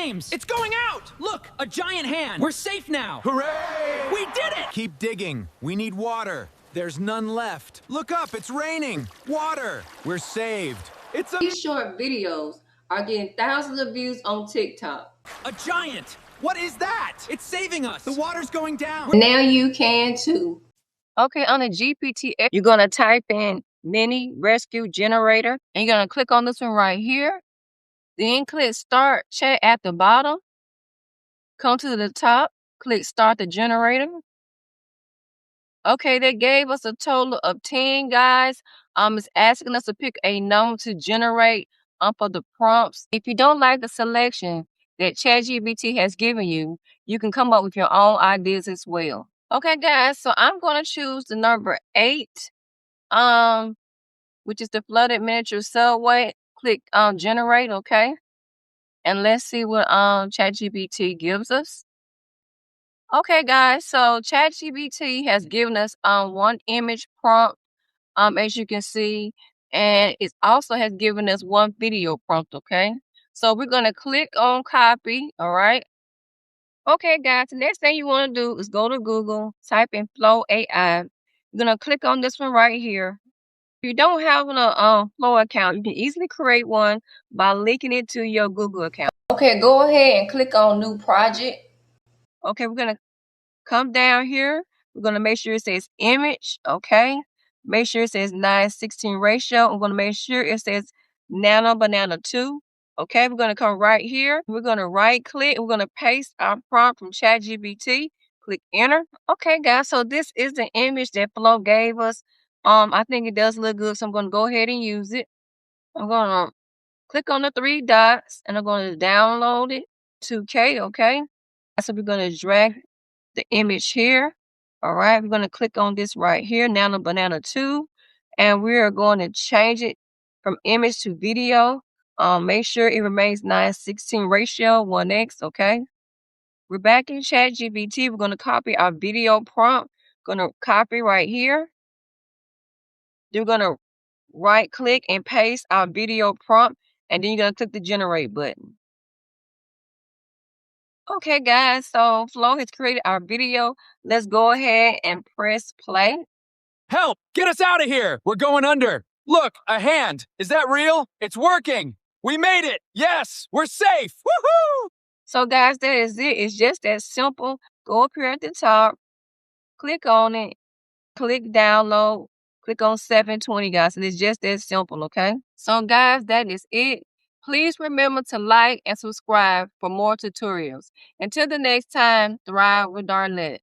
flames! It's going out! Look, a giant hand! We're safe now! Hooray! We did it! Keep digging. We need water. There's none left. Look up, it's raining. Water. We're saved. It's a... These short videos are getting thousands of views on TikTok. A giant! What is that? It's saving us! The water's going down! Now you can too. Okay, on the GPT, you're going to type in mini rescue generator, and you're going to click on this one right here. Then click start chat at the bottom. Come to the top, click start the generator. Okay, they gave us a total of 10 guys. It's asking us to pick a number to generate for the prompts. If you don't like the selection that ChatGPT has given you, you can come up with your own ideas as well. Okay, guys, so I'm going to choose the number 8, which is the flooded miniature subway. Click generate, okay? And let's see what ChatGPT gives us. Okay, guys, so ChatGPT has given us one image prompt, as you can see, and it also has given us one video prompt, okay? So we're going to click on copy, all right? Okay, guys, the next thing you want to do is go to Google, type in Flow AI. You're going to click on this one right here. If you don't have a Flow account, you can easily create one by linking it to your Google account. Okay, go ahead and click on new project. Okay, we're going to come down here. We're going to make sure it says image, okay? Make sure it says 9:16 ratio. I'm going to make sure it says Nano Banana 2. Okay, we're going to come right here. We're going to right click. We're going to paste our prompt from ChatGPT. Click enter. Okay, guys, so this is the image that Flo gave us. I think it does look good, so I'm going to go ahead and use it. I'm going to click on the 3 dots, and I'm going to download it to 2K, okay? So we're going to drag the image here. All right, we're going to click on this right here, Nano Banana 2, and we are going to change it from image to video. Make sure it remains 9:16 ratio, 1x, okay? We're back in ChatGPT. We're going to copy our video prompt. Going to copy right here. You're going to right click and paste our video prompt, and then you're going to click the generate button. Okay, guys, so Flo has created our video. Let's go ahead and press play. Help! Get us out of here! We're going under. Look, a hand. Is that real? It's working. We made it. Yes, we're safe. Woohoo! So, guys, that is it. It's just that simple. Go up here at the top, click on it, click download, click on 720, guys. And it's just that simple, okay? So, guys, that is it. Please remember to like and subscribe for more tutorials. Until the next time, thrive with Darlett.